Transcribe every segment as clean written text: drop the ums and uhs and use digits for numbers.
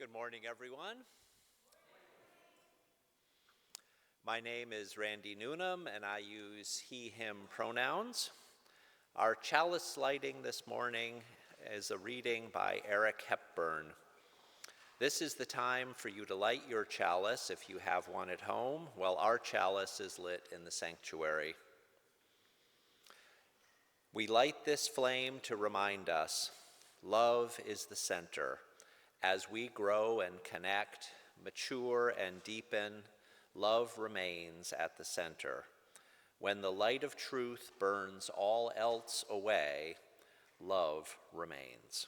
Good morning, everyone. My name is Randy Newnham, and I use he, him pronouns. Our chalice lighting this morning is a reading by Eric Hepburn. This is the time for you to light your chalice if you have one at home, while our chalice is lit in the sanctuary. We light this flame to remind us love is the center. As we grow and connect, mature and deepen, love remains at the center. When the light of truth burns all else away, love remains.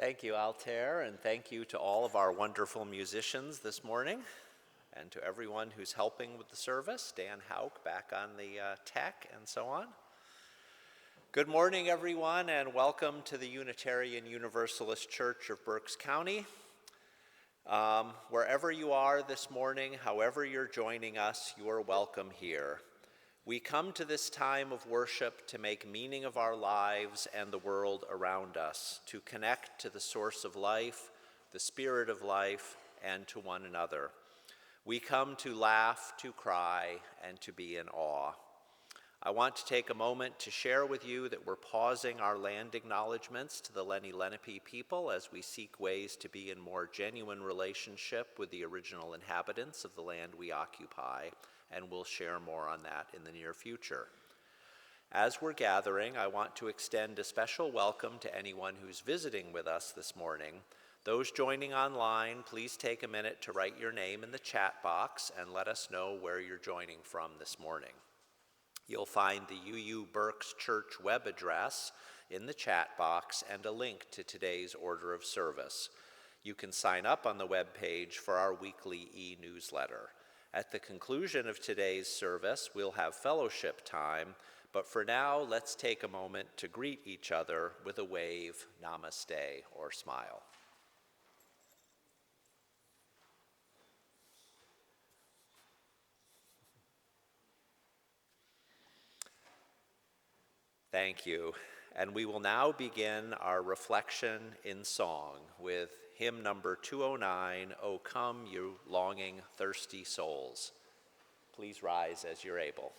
Thank you, Altair, and thank you to all of our wonderful musicians this morning, and to everyone who's helping with the service, Dan Hauk back on the tech and so on. Good morning, everyone, and welcome to the Unitarian Universalist Church of Berks County. Wherever you are this morning, however you're joining us, you are welcome here. We come to this time of worship to make meaning of our lives and the world around us, to connect to the source of life, the spirit of life, and to one another. We come to laugh, to cry, and to be in awe. I want to take a moment to share with you that we're pausing our land acknowledgments to the Lenni Lenape people as we seek ways to be in more genuine relationship with the original inhabitants of the land we occupy, and we'll share more on that in the near future. As we're gathering, I want to extend a special welcome to anyone who's visiting with us this morning. Those joining online, please take a minute to write your name in the chat box and let us know where you're joining from this morning. You'll find the UU Berks Church web address in the chat box and a link to today's order of service. You can sign up on the web page for our weekly e-newsletter. At the conclusion of today's service, we'll have fellowship time, but for now, let's take a moment to greet each other with a wave, namaste, or smile. Thank you. And we will now begin our reflection in song with hymn number 209, O Come, You Longing, Thirsty Souls. Please rise as you're able.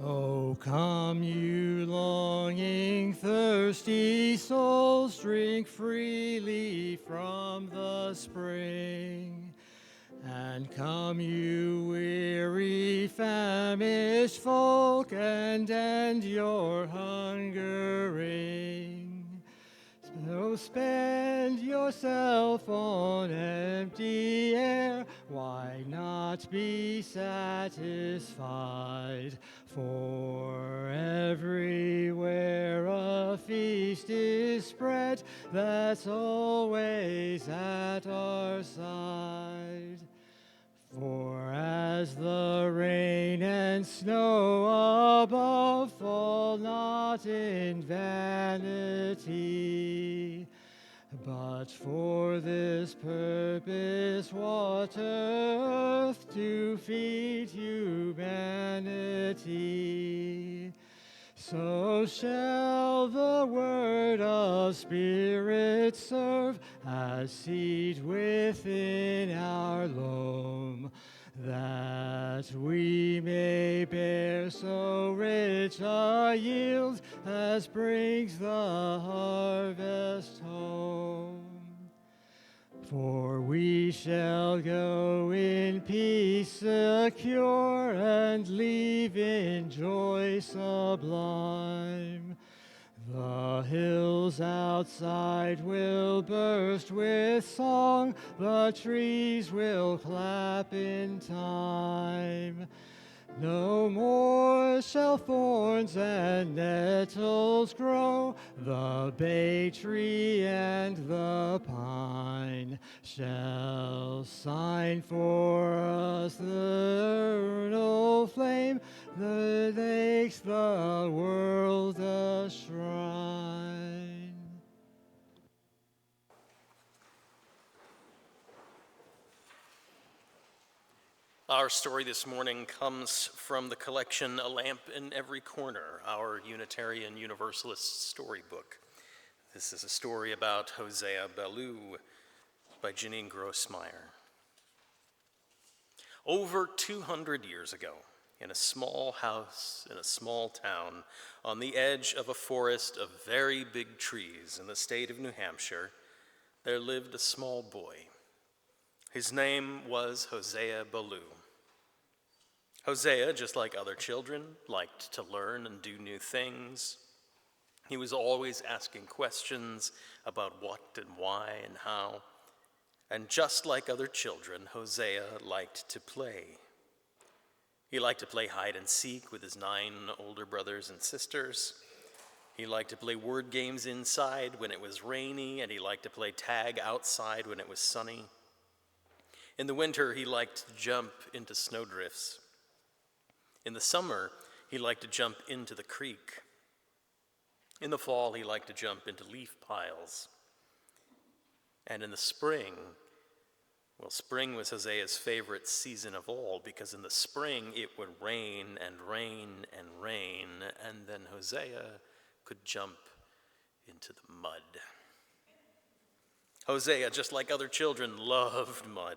Oh, come you longing, thirsty souls, drink freely from the spring. And come you weary, famished folk, and end your hungering. So spend yourself on empty air, why not be satisfied? For everywhere a feast is spread, that's always at our side. For as the rain and snow above fall not in vanity, but for this purpose water earth to feed humanity, so shall the word of Spirit serve as seed within our loam, that we may bear so rich a yield as brings the harvest home. For we shall go in peace secure and leave in joy sublime. The hills outside will burst with song, the trees will clap in time. No more shall thorns and nettles grow, the bay tree and the pine shall sign for us the eternal flame that makes the world a shrine. Our story this morning comes from the collection A Lamp in Every Corner, our Unitarian Universalist storybook. This is a story about Hosea Ballou by Janine Grossmeyer. Over 200 years ago, in a small house in a small town on the edge of a forest of very big trees in the state of New Hampshire, there lived a small boy. His name was Hosea Ballou. Hosea, just like other children, liked to learn and do new things. He was always asking questions about what and why and how. And just like other children, Hosea liked to play. He liked to play hide and seek with his 9 older brothers and sisters. He liked to play word games inside when it was rainy, and he liked to play tag outside when it was sunny. In the winter, he liked to jump into snowdrifts. In the summer, he liked to jump into the creek. In the fall, he liked to jump into leaf piles. And in the spring, well, spring was Hosea's favorite season of all, because in the spring it would rain and rain and rain, and then Hosea could jump into the mud. Hosea, just like other children, loved mud.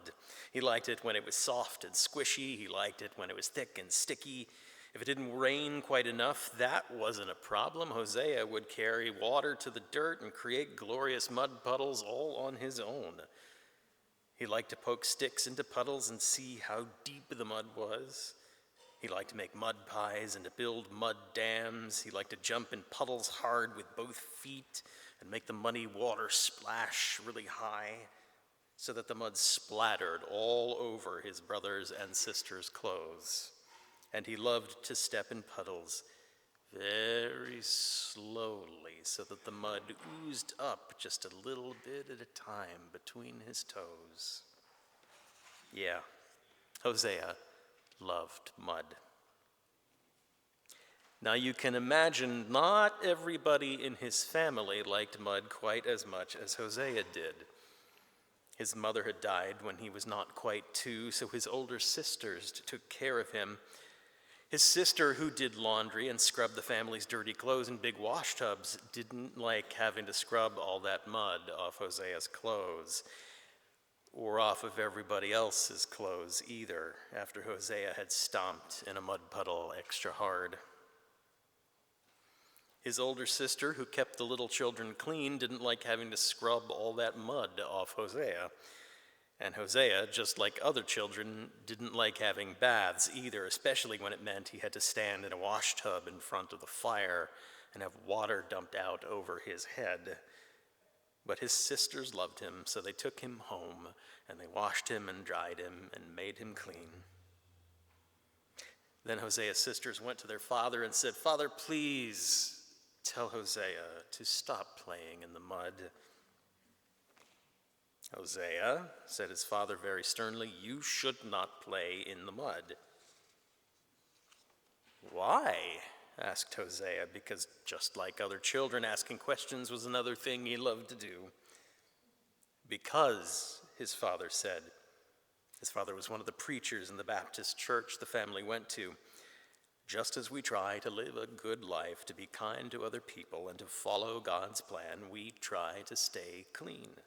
He liked it when it was soft and squishy. He liked it when it was thick and sticky. If it didn't rain quite enough, that wasn't a problem. Hosea would carry water to the dirt and create glorious mud puddles all on his own. He liked to poke sticks into puddles and see how deep the mud was. He liked to make mud pies and to build mud dams. He liked to jump in puddles hard with both feet and make the muddy water splash really high so that the mud splattered all over his brothers' and sisters' clothes. And he loved to step in puddles very slowly so that the mud oozed up just a little bit at a time between his toes. Yeah, Hosea loved mud. Now you can imagine not everybody in his family liked mud quite as much as Hosea did. His mother had died when he was not quite 2, so his older sisters took care of him. His sister, who did laundry and scrubbed the family's dirty clothes in big wash tubs, didn't like having to scrub all that mud off Hosea's clothes, or off of everybody else's clothes either, after Hosea had stomped in a mud puddle extra hard. His older sister, who kept the little children clean, didn't like having to scrub all that mud off Hosea. And Hosea, just like other children, didn't like having baths either, especially when it meant he had to stand in a wash tub in front of the fire and have water dumped out over his head. But his sisters loved him, so they took him home, and they washed him and dried him and made him clean. Then Hosea's sisters went to their father and said, "Father, please tell Hosea to stop playing in the mud." "Hosea," said his father very sternly, "you should not play in the mud." "Why?" asked Hosea, because just like other children, asking questions was another thing he loved to do. "Because," his father said. His father was one of the preachers in the Baptist church the family went to. "Just as we try to live a good life, to be kind to other people, and to follow God's plan, we try to stay clean."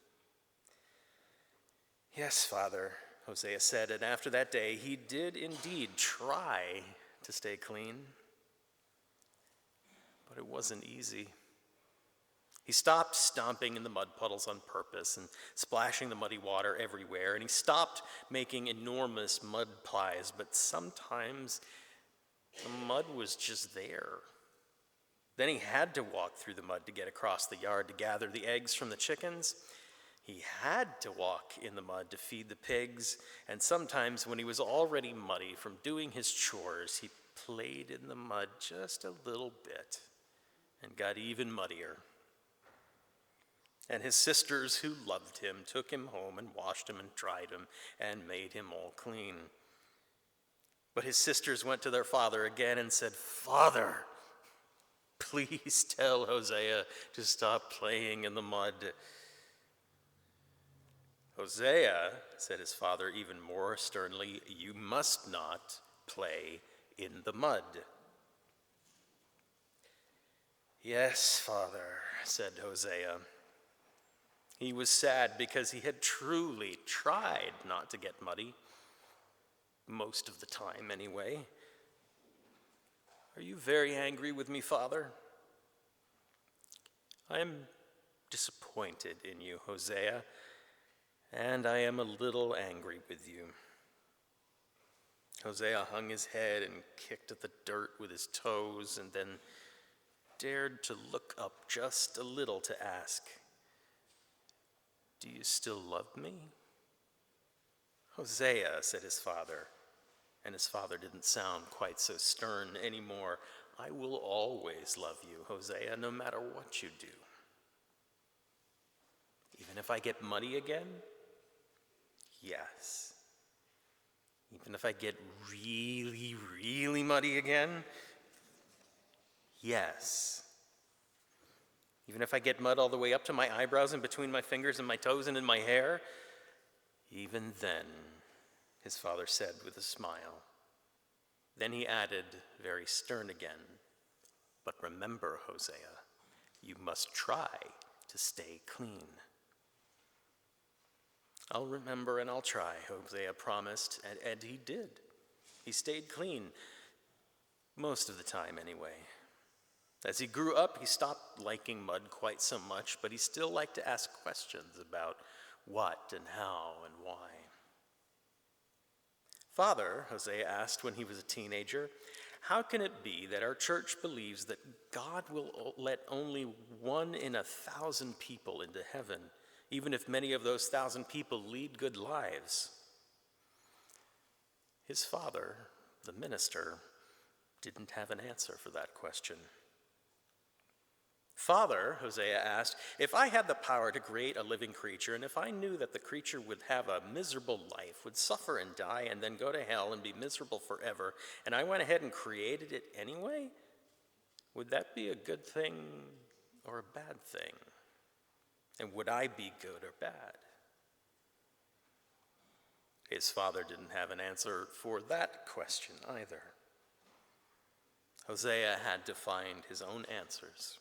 "Yes, Father," Hosea said, and after that day he did indeed try to stay clean. But it wasn't easy. He stopped stomping in the mud puddles on purpose and splashing the muddy water everywhere, and he stopped making enormous mud pies, but sometimes the mud was just there. Then he had to walk through the mud to get across the yard to gather the eggs from the chickens. He had to walk in the mud to feed the pigs, and sometimes when he was already muddy from doing his chores, he played in the mud just a little bit and got even muddier. And his sisters, who loved him, took him home and washed him and dried him and made him all clean. But his sisters went to their father again and said, "Father, please tell Hosea to stop playing in the mud." "Hosea," said his father even more sternly, "you must not play in the mud." "Yes, Father," said Hosea. He was sad because he had truly tried not to get muddy, most of the time anyway. "Are you very angry with me, Father?" "I am disappointed in you, Hosea, and I am a little angry with you." Hosea hung his head and kicked at the dirt with his toes, and then dared to look up just a little to ask, "Do you still love me?" "Hosea," said his father, and his father didn't sound quite so stern anymore, "I will always love you, Hosea, no matter what you do." "Even if I get muddy again?" "Yes." "Even if I get really, really muddy again?" "Yes." "Even if I get mud all the way up to my eyebrows and between my fingers and my toes and in my hair?" "Even then," his father said with a smile. Then he added, very stern again, "But remember, Hosea, you must try to stay clean." "I'll remember and I'll try," Hosea promised, and he did. He stayed clean, most of the time anyway. As he grew up, he stopped liking mud quite so much, but he still liked to ask questions about what and how and why. "Father," Hosea asked when he was a teenager, "how can it be that our church believes that God will let only 1 in 1,000 people into heaven, even if many of those 1,000 people lead good lives?" His father, the minister, didn't have an answer for that question. "Father," Hosea asked, "if I had the power to create a living creature, and if I knew that the creature would have a miserable life, would suffer and die, and then go to hell and be miserable forever, and I went ahead and created it anyway, would that be a good thing or a bad thing? And would I be good or bad? His father didn't have an answer for that question either. Hosea had to find his own answers.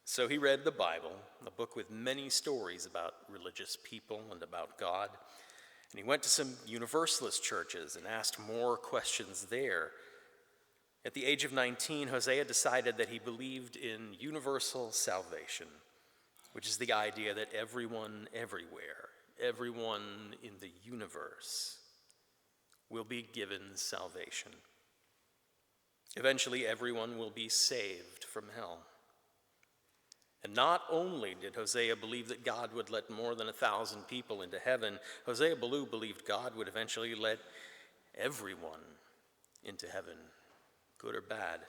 So he read the Bible, a book with many stories about religious people and about God. And he went to some Universalist churches and asked more questions there. At the age of 19, Hosea decided that he believed in universal salvation, which is the idea that everyone everywhere, everyone in the universe will be given salvation. Eventually, everyone will be saved from hell. And not only did Hosea believe that God would let more than 1,000 people into heaven, Hosea believed God would eventually let everyone into heaven, good or bad.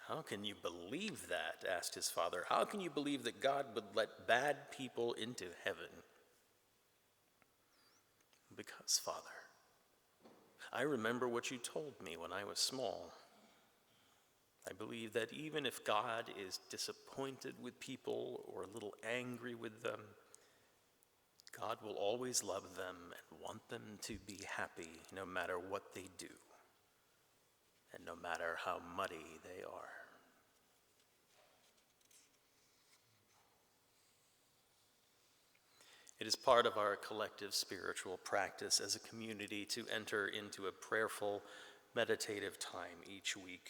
How can you believe that? Asked his father. How can you believe that God would let bad people into heaven? Because, Father, I remember what you told me when I was small. I believe that even if God is disappointed with people or a little angry with them, God will always love them and want them to be happy no matter what they do and no matter how muddy they are. It is part of our collective spiritual practice as a community to enter into a prayerful, meditative time each week.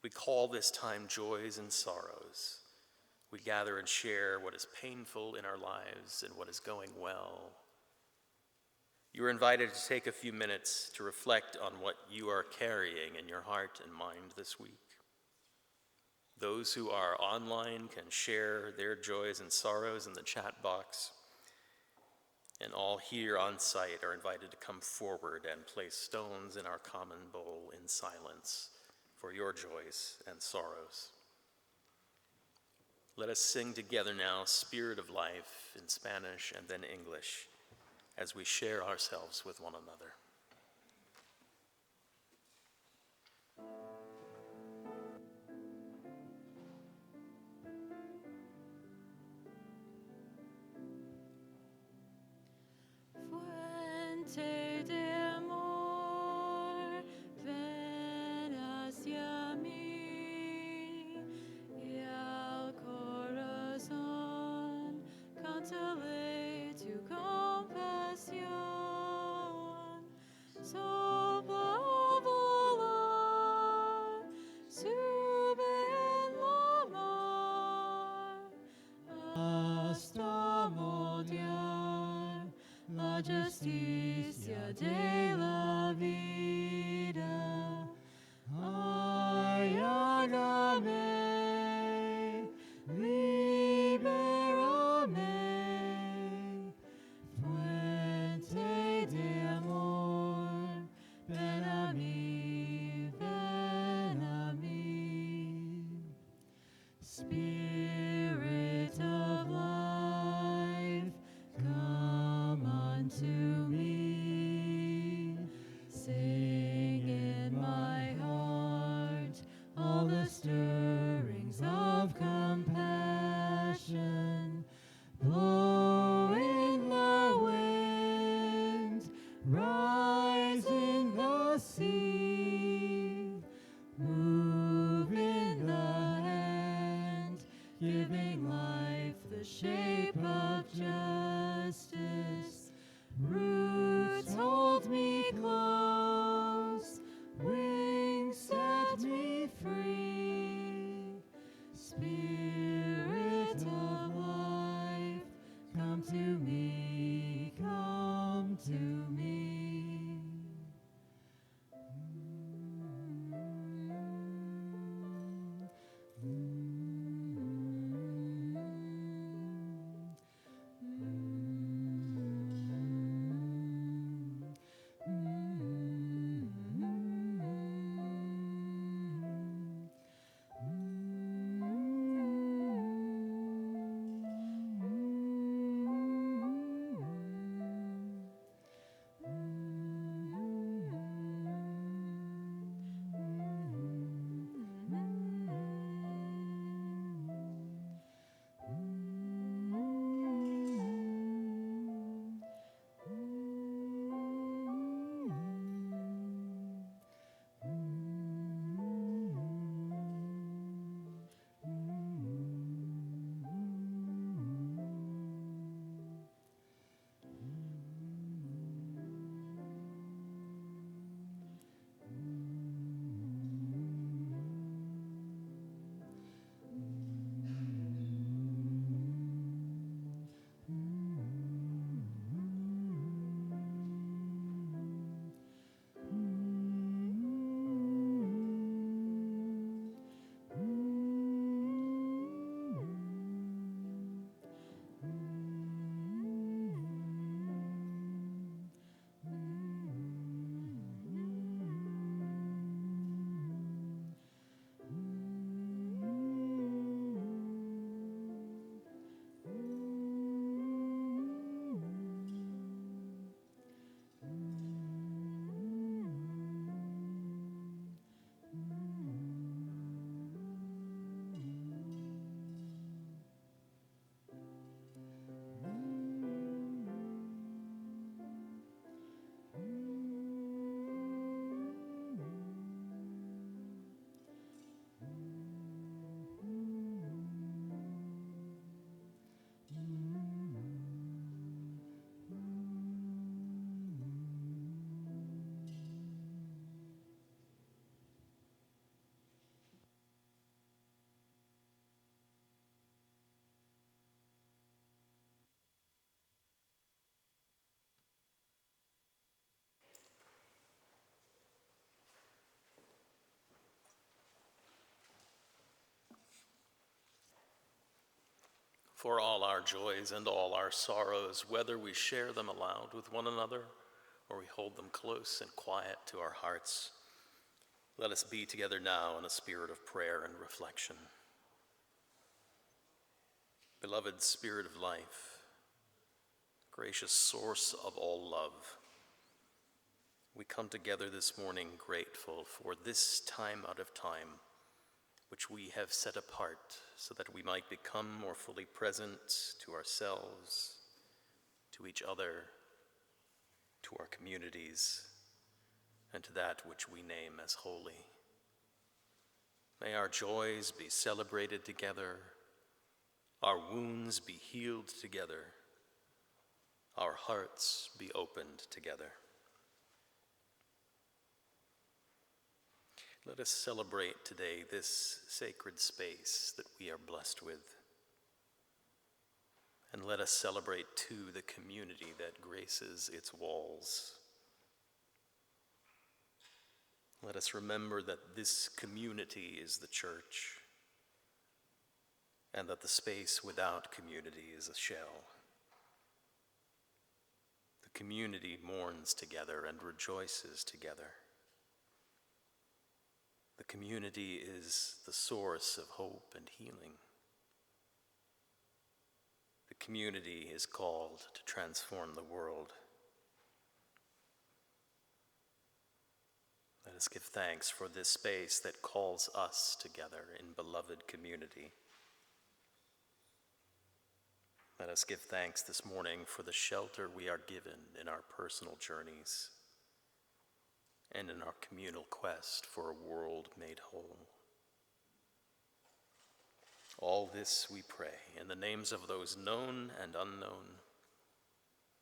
We call this time joys and sorrows. We gather and share what is painful in our lives and what is going well. You are invited to take a few minutes to reflect on what you are carrying in your heart and mind this week. Those who are online can share their joys and sorrows in the chat box. And all here on site are invited to come forward and place stones in our common bowl in silence for your joys and sorrows. Let us sing together now, Spirit of Life, in Spanish and then English, as we share ourselves with one another. Fuente de amor, ven hacia mí y al corazón cántale tu compasión. Sopla a volar, sube en la mar, hasta moldear la justicia de la vida. Ay, hágame, libérame, fuente de amor, ven a mí, ven a mí. Spirit of life, come unto me. Sing in my heart all the stirrings of compassion. Blow in the wind, rise in the sea, move in the hand, giving life the shape of justice. Roots hold me close, wings set me free. Spirit of life, come to me, come to me. For all our joys and all our sorrows, whether we share them aloud with one another or we hold them close and quiet to our hearts, let us be together now in a spirit of prayer and reflection. Beloved Spirit of life, gracious source of all love, we come together this morning grateful for this time out of time, which we have set apart so that we might become more fully present to ourselves, to each other, to our communities, and to that which we name as holy. May our joys be celebrated together, our wounds be healed together, our hearts be opened together. Let us celebrate today this sacred space that we are blessed with. And let us celebrate too the community that graces its walls. Let us remember that this community is the church, and that the space without community is a shell. The community mourns together and rejoices together. The community is the source of hope and healing. The community is called to transform the world. Let us give thanks for this space that calls us together in beloved community. Let us give thanks this morning for the shelter we are given in our personal journeys and in our communal quest for a world made whole. All this we pray in the names of those known and unknown,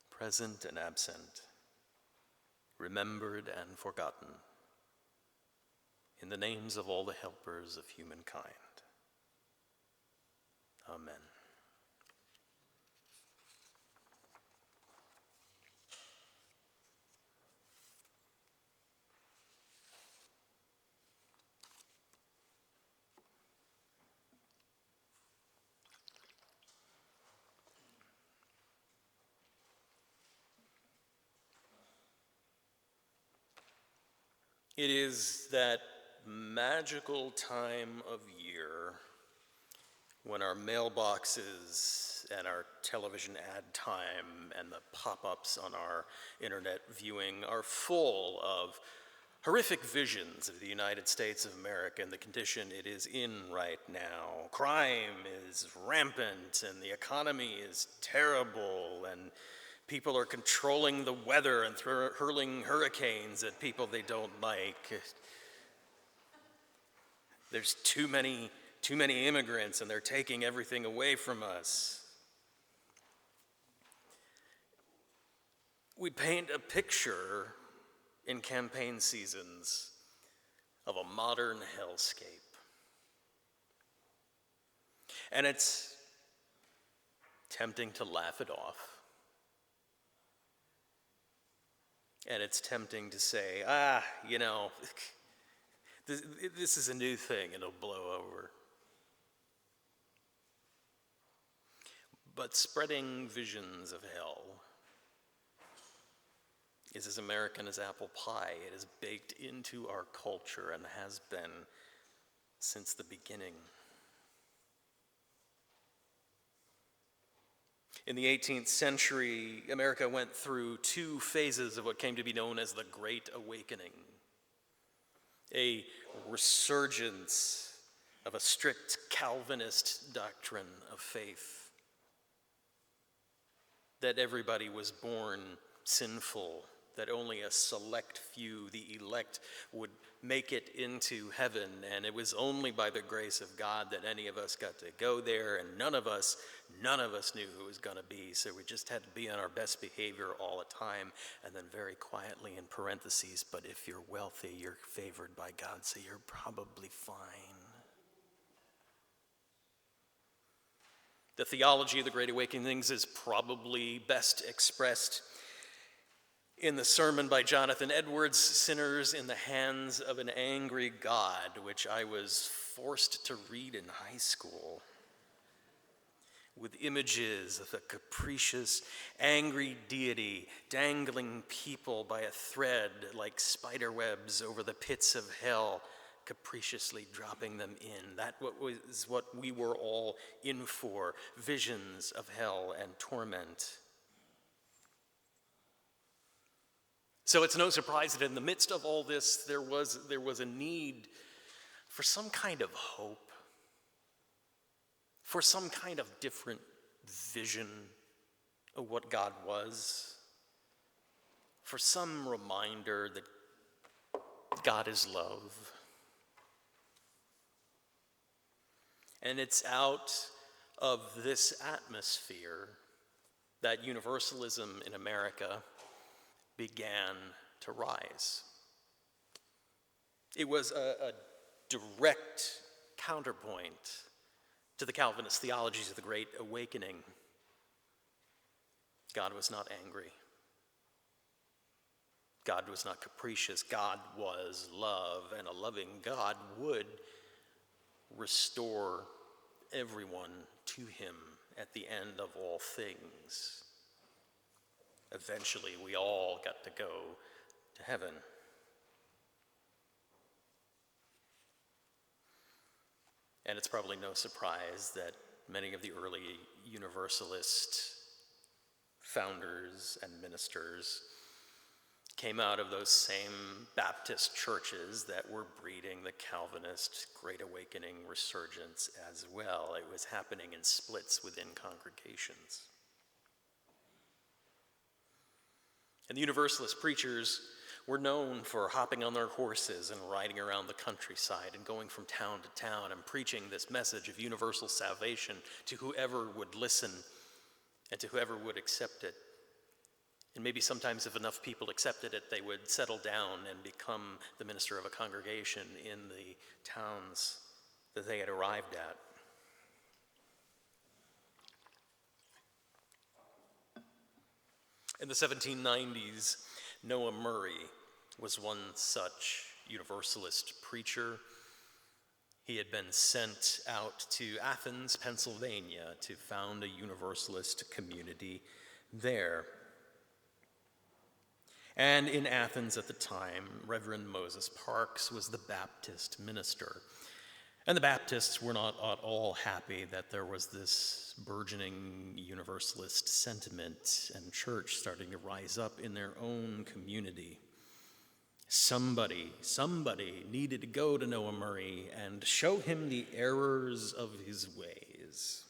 present and absent, remembered and forgotten, in the names of all the helpers of humankind. Amen. It is that magical time of year when our mailboxes and our television ad time and the pop-ups on our internet viewing are full of horrific visions of the United States of America and the condition it is in right now. Crime is rampant and the economy is terrible, and people are controlling the weather and hurling hurricanes at people they don't like. There's too many immigrants and they're taking everything away from us. We paint a picture in campaign seasons of a modern hellscape. And it's tempting to laugh it off. And it's tempting to say, this is a new thing, it'll blow over. But spreading visions of hell is as American as apple pie. It is baked into our culture and has been since the beginning. In the 18th century, America went through two phases of what came to be known as the Great Awakening. A resurgence of a strict Calvinist doctrine of faith, that everybody was born sinful, that only a select few, the elect, would make it into heaven, and it was only by the grace of God that any of us got to go there, and none of us knew who it was going to be, so we just had to be on our best behavior all the time. And then very quietly in parentheses, but if you're wealthy, you're favored by God, so you're probably fine. The theology of the Great Awakenings is probably best expressed in the sermon by Jonathan Edwards, Sinners in the Hands of an Angry God, which I was forced to read in high school. with images of a capricious, angry deity dangling people by a thread like spider webs over the pits of hell, capriciously dropping them in. That was what we were all in for, visions of hell and torment. So it's no surprise that in the midst of all this, there was a need for some kind of hope, for some kind of different vision of what God was, for some reminder that God is love. And it's out of this atmosphere that universalism in America began to rise. It was a direct counterpoint to the Calvinist theologies of the Great Awakening. God was not angry. God was not capricious. God was love, and a loving God would restore everyone to him at the end of all things. Eventually, we all got to go to heaven. And it's probably no surprise that many of the early Universalist founders and ministers came out of those same Baptist churches that were breeding the Calvinist Great Awakening resurgence as well. It was happening in splits within congregations. And the Universalist preachers were known for hopping on their horses and riding around the countryside and going from town to town and preaching this message of universal salvation to whoever would listen and to whoever would accept it. And maybe sometimes if enough people accepted it, they would settle down and become the minister of a congregation in the towns that they had arrived at. In the 1790s, Noah Murray was one such Universalist preacher. He had been sent out to Athens, Pennsylvania, to found a Universalist community there. And in Athens at the time, Reverend Moses Parks was the Baptist minister. And the Baptists were not at all happy that there was this burgeoning Universalist sentiment and church starting to rise up in their own community. Somebody needed to go to Noah Murray and show him the errors of his ways.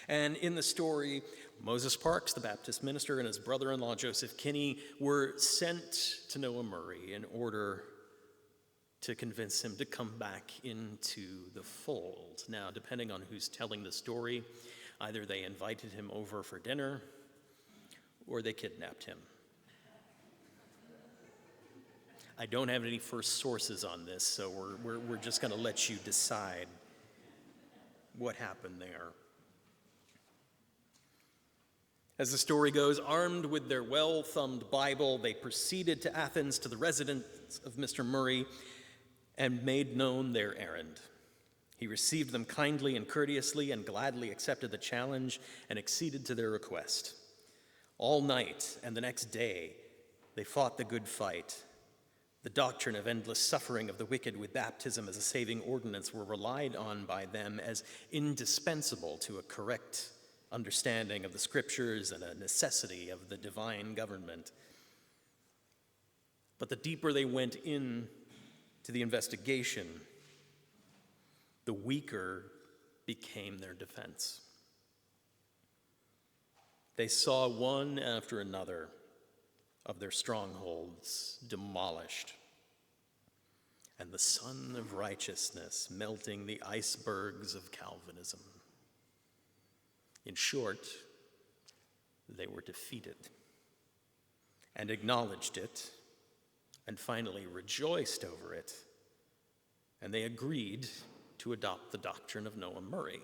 And in the story, Moses Parks, the Baptist minister, and his brother-in-law Joseph Kinney were sent to Noah Murray in order to convince him to come back into the fold. Now, depending on who's telling the story, either they invited him over for dinner or they kidnapped him. I don't have any first sources on this, so we're just going to let you decide what happened there. As the story goes, armed with their well-thumbed Bible, they proceeded to Athens to the residence of Mr. Murray and made known their errand. He received them kindly and courteously and gladly accepted the challenge and acceded to their request. All night and the next day, they fought the good fight. The doctrine of endless suffering of the wicked with baptism as a saving ordinance were relied on by them as indispensable to a correct understanding of the scriptures and a necessity of the divine government. But the deeper they went in to the investigation, the weaker became their defense. They saw one after another of their strongholds demolished, and the sun of righteousness melting the icebergs of Calvinism. In short, they were defeated and acknowledged it and finally rejoiced over it, and they agreed to adopt the doctrine of Noah Murray.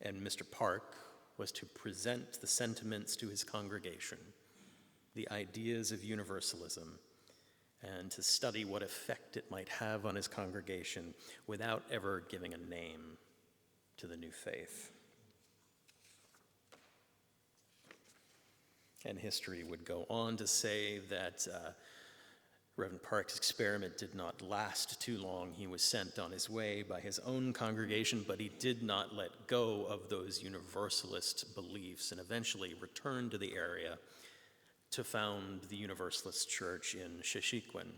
And Mr. Park was to present the sentiments to his congregation, the ideas of universalism, and to study what effect it might have on his congregation without ever giving a name to the new faith. And history would go on to say that Reverend Park's experiment did not last too long. He was sent on his way by his own congregation, but he did not let go of those Universalist beliefs and eventually returned to the area to found the Universalist Church in Sheshequin.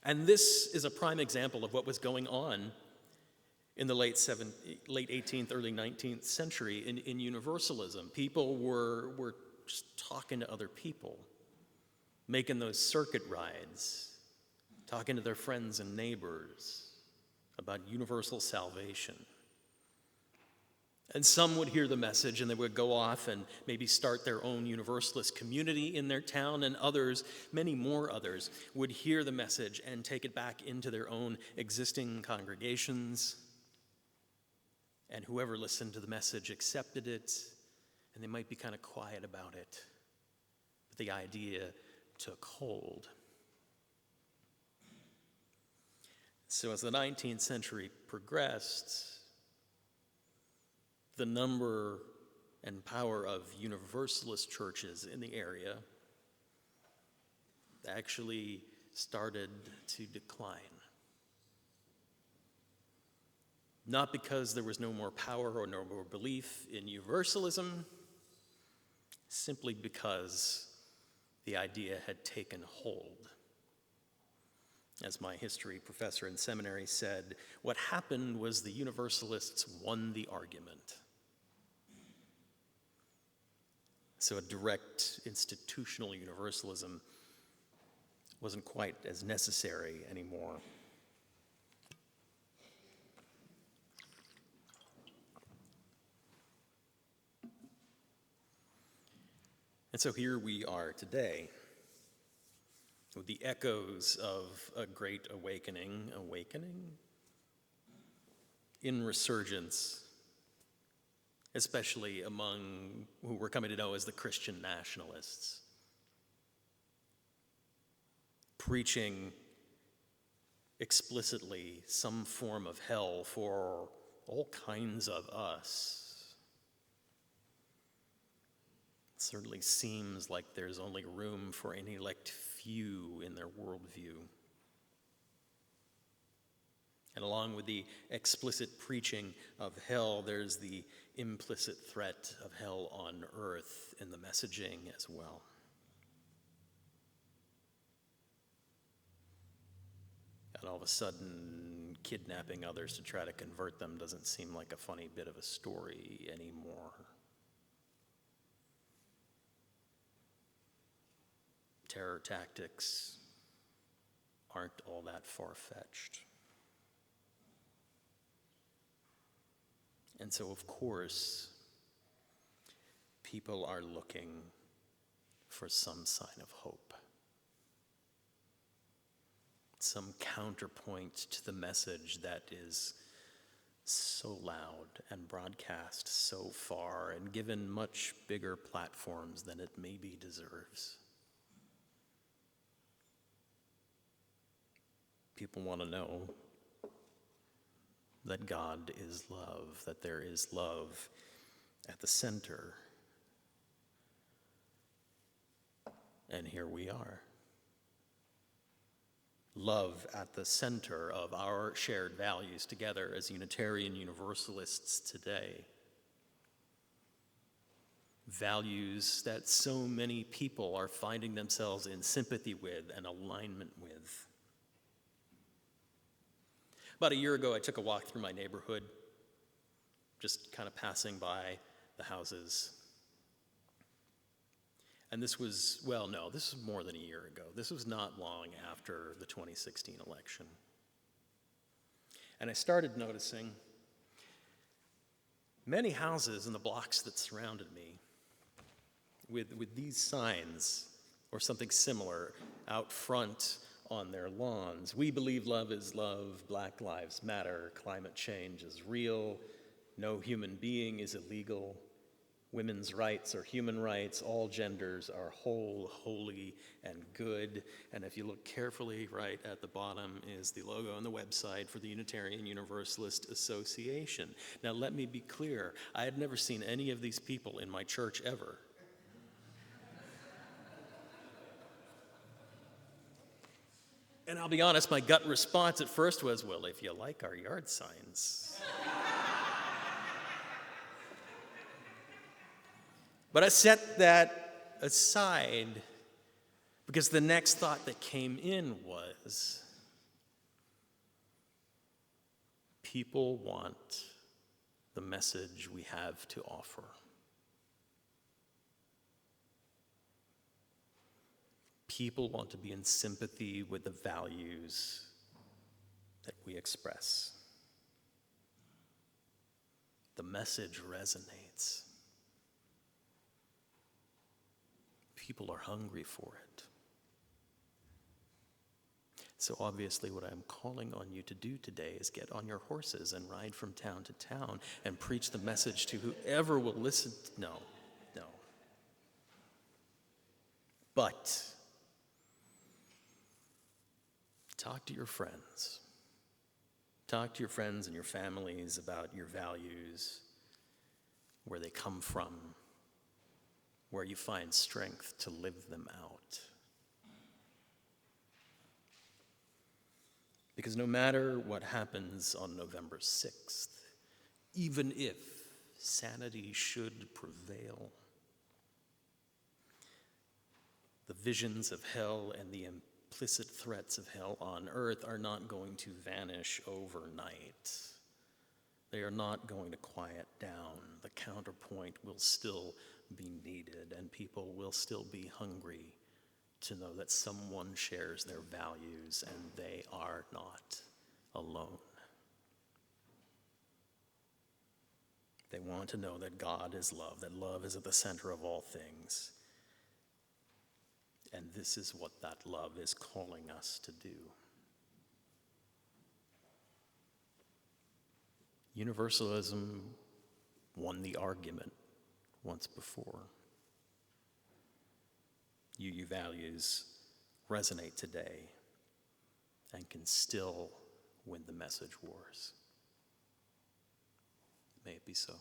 And this is a prime example of what was going on in the late 18th, early 19th century in Universalism. People were just talking to other people, making those circuit rides, talking to their friends and neighbors about universal salvation. And some would hear the message and they would go off and maybe start their own Universalist community in their town, and others, many more others, would hear the message and take it back into their own existing congregations. And whoever listened to the message accepted it, and they might be kind of quiet about it. But the idea took hold. So as the 19th century progressed, the number and power of Universalist churches in the area actually started to decline. Not because there was no more power or no more belief in Universalism, simply because the idea had taken hold. As my history professor in seminary said, what happened was the Universalists won the argument. So a direct institutional universalism wasn't quite as necessary anymore. And so here we are today, with the echoes of a great awakening in resurgence, especially among who we're coming to know as the Christian nationalists, preaching explicitly some form of hell for all kinds of us. It certainly seems like there's only room for an elect few in their worldview. And along with the explicit preaching of hell, there's the implicit threat of hell on earth in the messaging as well. And all of a sudden, kidnapping others to try to convert them doesn't seem like a funny bit of a story anymore. Terror tactics aren't all that far-fetched. And so, of course, people are looking for some sign of hope, some counterpoint to the message that is so loud and broadcast so far and given much bigger platforms than it maybe deserves. People want to know that God is love, that there is love at the center. And here we are. Love at the center of our shared values together as Unitarian Universalists today. Values that so many people are finding themselves in sympathy with and alignment with. About a year ago, I took a walk through my neighborhood, just kind of passing by the houses. And this was more than a year ago. This was not long after the 2016 election. And I started noticing many houses in the blocks that surrounded me with these signs or something similar out front on their lawns. We believe love is love, Black Lives Matter, climate change is real, no human being is illegal, Women's rights are human rights. All genders are whole, holy, and good. And if you look carefully, right at the bottom is the logo and the website for the Unitarian Universalist Association. Now, let me be clear. I had never seen any of these people in my church ever. And I'll be honest, my gut response at first was, well, if you like our yard signs. But I set that aside because the next thought that came in was, people want the message we have to offer. People want to be in sympathy with the values that we express. The message resonates. People are hungry for it. So obviously what I'm calling on you to do today is get on your horses and ride from town to town and preach the message to whoever will listen. No. But talk to your friends. Talk to your friends and your families about your values, where they come from, where you find strength to live them out. Because no matter what happens on November 6th, even if sanity should prevail, the visions of hell and the implicit threats of hell on earth are not going to vanish overnight. They are not going to quiet down. The counterpoint will still be needed, and people will still be hungry to know that someone shares their values and they are not alone. They want to know that God is love, that love is at the center of all things. And this is what that love is calling us to do. Universalism won the argument once before. UU values resonate today and can still win the message wars. May it be so.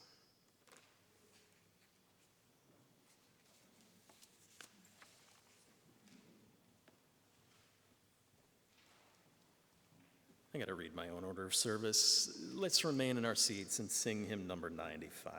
I got to read my own order of service. Let's remain in our seats and sing hymn number 95.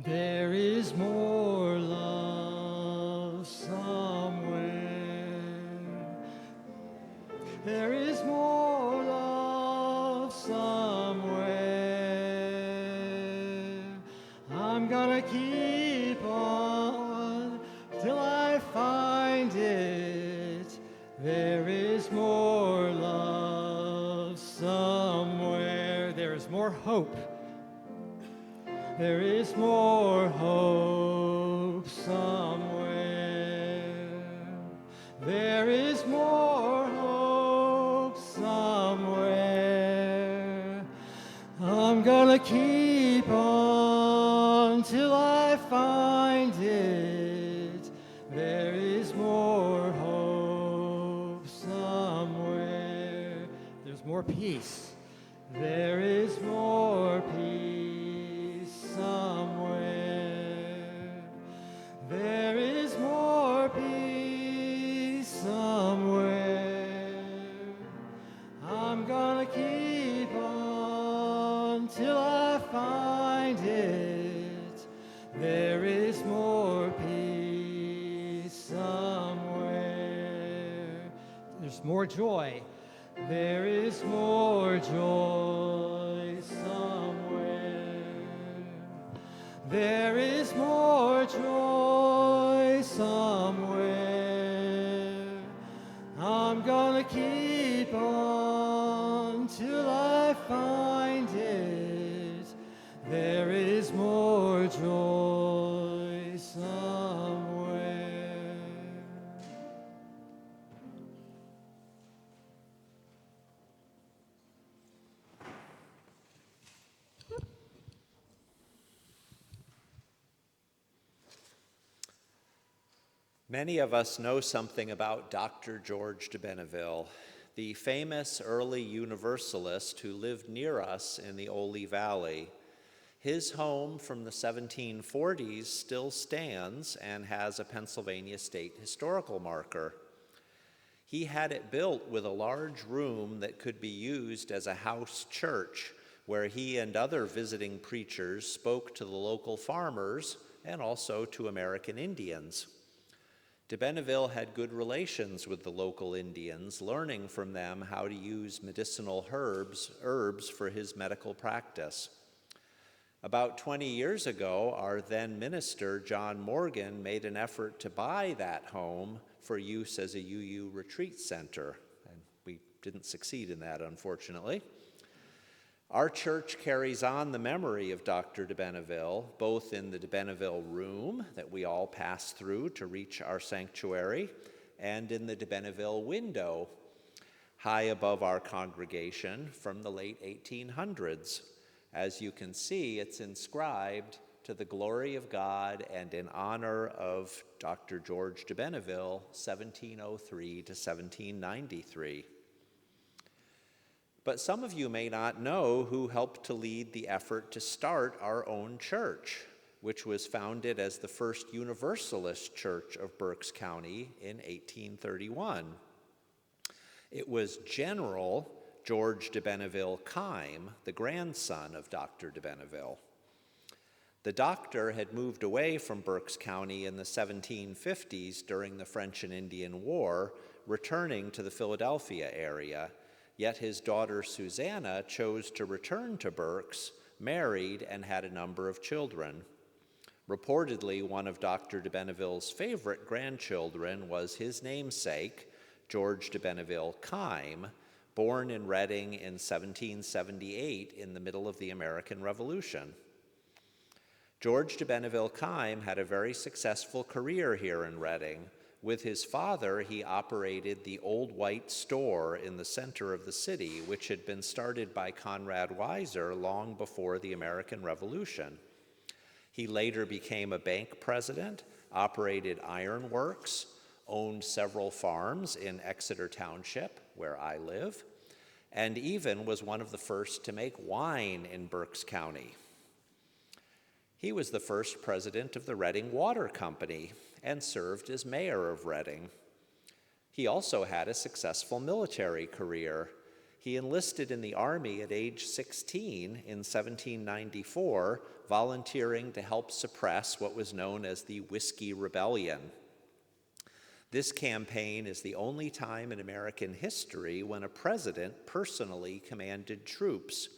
There is more love somewhere. There is more love somewhere. I'm gonna keep on till I find it. There is more love somewhere. There is more hope. There is more hope somewhere. There is more hope somewhere. I'm gonna keep on till I find it. There is more hope somewhere. There's more peace. There is more peace somewhere. There is more peace somewhere. I'm gonna keep on till I find it. There is more peace somewhere. There's more joy. There is more joy somewhere. There is more joy somewhere. I'm gonna keep on till I find it. There is more joy somewhere. Many of us know something about Dr. George de Benneville, the famous early Universalist who lived near us in the Oli Valley. His home from the 1740s still stands and has a Pennsylvania State historical marker. He had it built with a large room that could be used as a house church, where he and other visiting preachers spoke to the local farmers and also to American Indians. De Benneville had good relations with the local Indians, learning from them how to use medicinal herbs for his medical practice. About 20 years ago, our then minister, John Morgan, made an effort to buy that home for use as a UU retreat center, and we didn't succeed in that, unfortunately. Our church carries on the memory of Dr. de Benneville, both in the de Benneville room that we all pass through to reach our sanctuary, and in the de Benneville window, high above our congregation from the late 1800s. As you can see, it's inscribed to the glory of God and in honor of Dr. George de Benneville, 1703 to 1793. But some of you may not know who helped to lead the effort to start our own church, which was founded as the first Universalist church of Berks County in 1831. It was General George de Benneville Keim, the grandson of Dr. de Benneville. The doctor had moved away from Berks County in the 1750s during the French and Indian War, returning to the Philadelphia area. Yet his daughter Susanna chose to return to Berks, married, and had a number of children. Reportedly, one of Dr. de Benneville's favorite grandchildren was his namesake, George de Benneville Keim, born in Reading in 1778 in the middle of the American Revolution. George de Benneville Keim had a very successful career here in Reading. With his father, he operated the Old White Store in the center of the city, which had been started by Conrad Weiser long before the American Revolution. He later became a bank president, operated ironworks, owned several farms in Exeter Township, where I live, and even was one of the first to make wine in Berks County. He was the first president of the Reading Water Company and served as mayor of Reading. He also had a successful military career. He enlisted in the Army at age 16 in 1794, volunteering to help suppress what was known as the Whiskey Rebellion. This campaign is the only time in American history when a president personally commanded troops,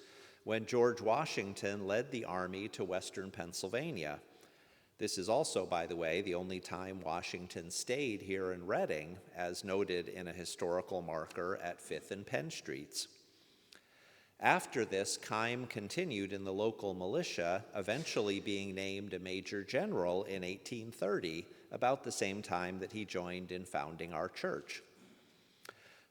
when George Washington led the army to western Pennsylvania. This is also, by the way, the only time Washington stayed here in Reading, as noted in a historical marker at 5th and Penn Streets. After this, Keim continued in the local militia, eventually being named a major general in 1830, about the same time that he joined in founding our church.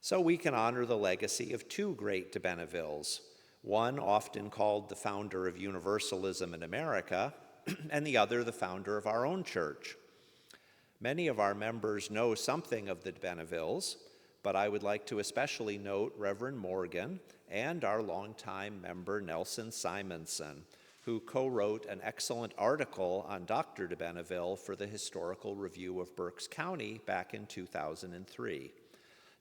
So we can honor the legacy of two great de Bennevilles, one often called the founder of Universalism in America, and the other the founder of our own church. Many of our members know something of the de Bennevilles, but I would like to especially note Reverend Morgan and our longtime member Nelson Simonson, who co-wrote an excellent article on Dr. de Benneville for the Historical Review of Berks County back in 2003.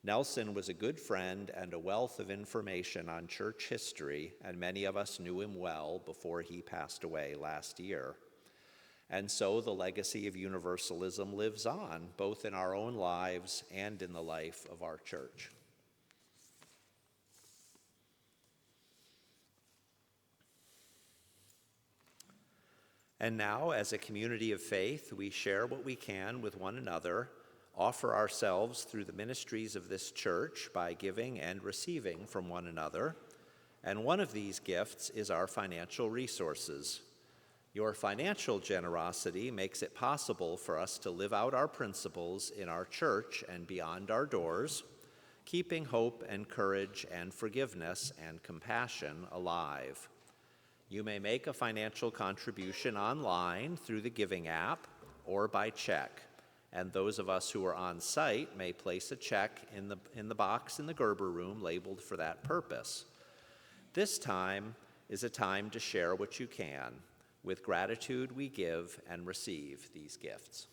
Nelson was a good friend and a wealth of information on church history, and many of us knew him well before he passed away last year. And so the legacy of Universalism lives on, both in our own lives and in the life of our church. And now, as a community of faith, we share what we can with one another, offer ourselves through the ministries of this church by giving and receiving from one another. And one of these gifts is our financial resources. Your financial generosity makes it possible for us to live out our principles in our church and beyond our doors, keeping hope and courage and forgiveness and compassion alive. You may make a financial contribution online through the Giving app or by check, and those of us who are on site may place a check in the box in the Gerber room labeled for that purpose. This time is a time to share what you can. With gratitude, we give and receive these gifts.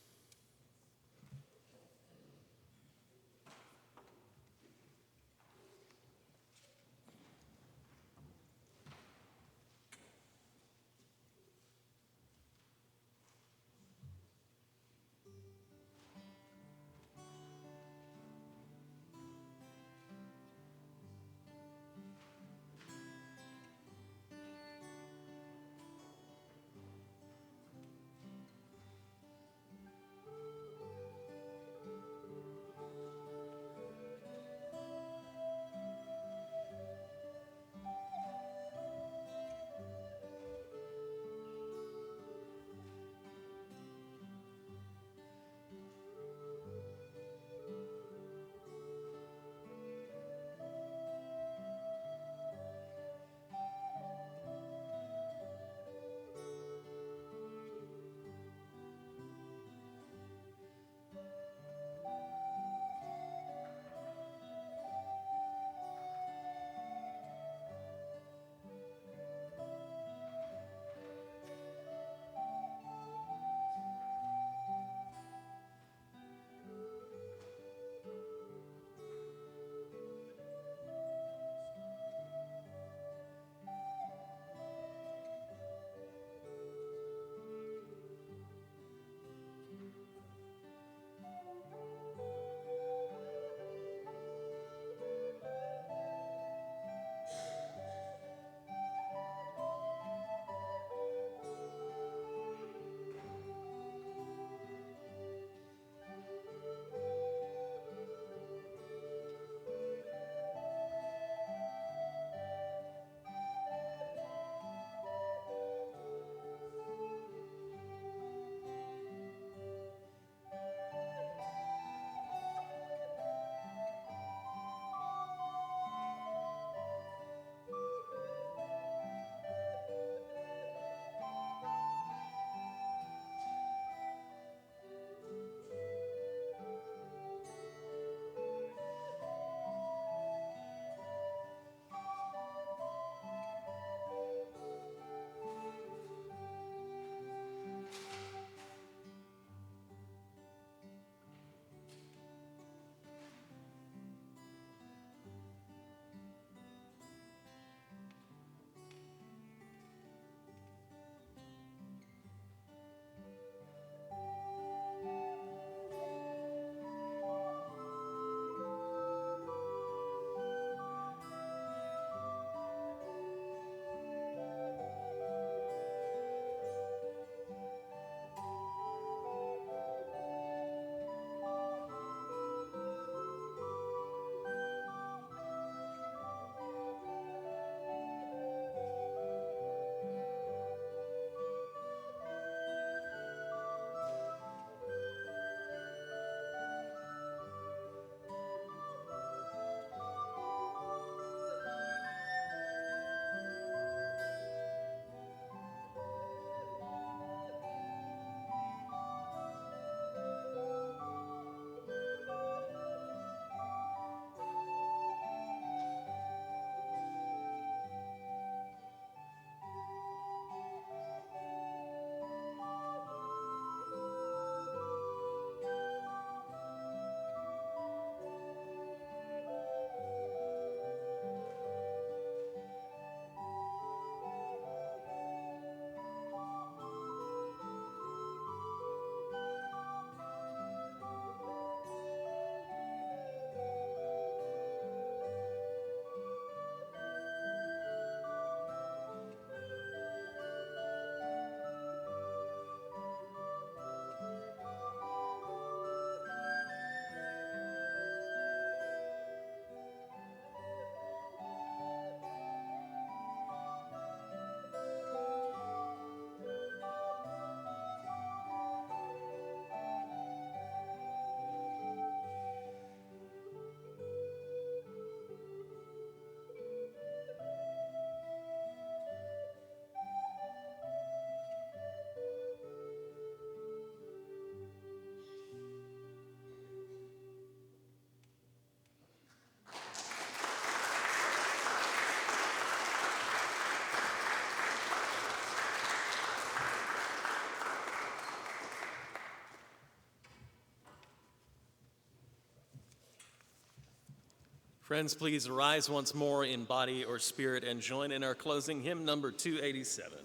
Friends, please rise once more in body or spirit and join in our closing hymn number 287.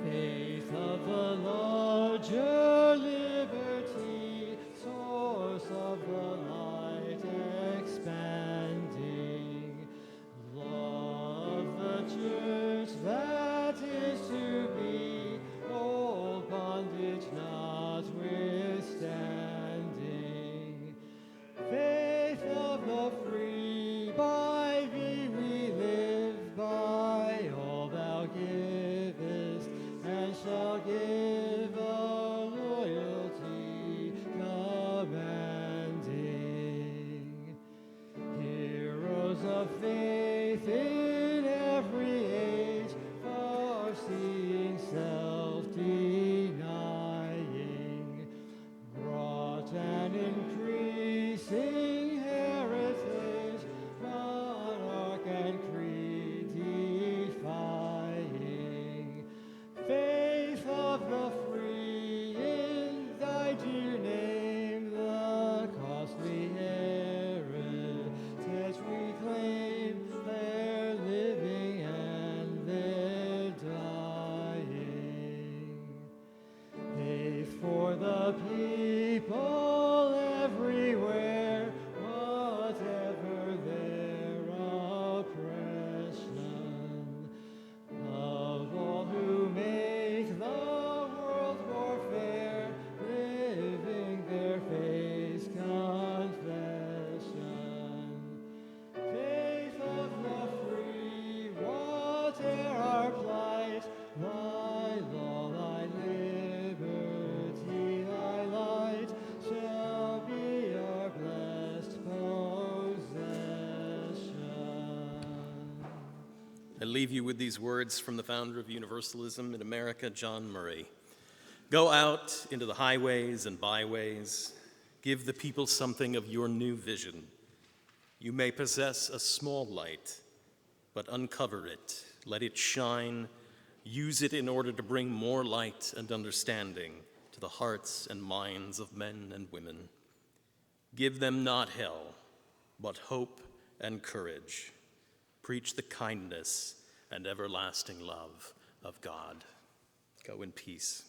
Faith of the larger liberty, source of the light expanding, law of the church that is to be, old bondage notwithstanding. Faith of the free, by thee we live, by all thou givest, and shall give a loyalty commanding. Heroes of faith in every age, far-seeing, self-denying, brought an increasing heritage, monarch and creed defying. Faith of the free, in thy dear name, the costly heritage we claim, their living and their dying. Faith for the people everywhere, whatever their oppression, of all who make the world more fair, living their faith's confession. Faith of the free, whate'er our plight, thy law, thy liberty, thy light, shall be our blessed possession. I leave you with these words from the founder of Universalism in America, John Murray. Go out into the highways and byways. Give the people something of your new vision. You may possess a small light, but uncover it. Let it shine. Use it in order to bring more light and understanding to the hearts and minds of men and women. Give them not hell, but hope and courage. Preach the kindness and everlasting love of God. Go in peace.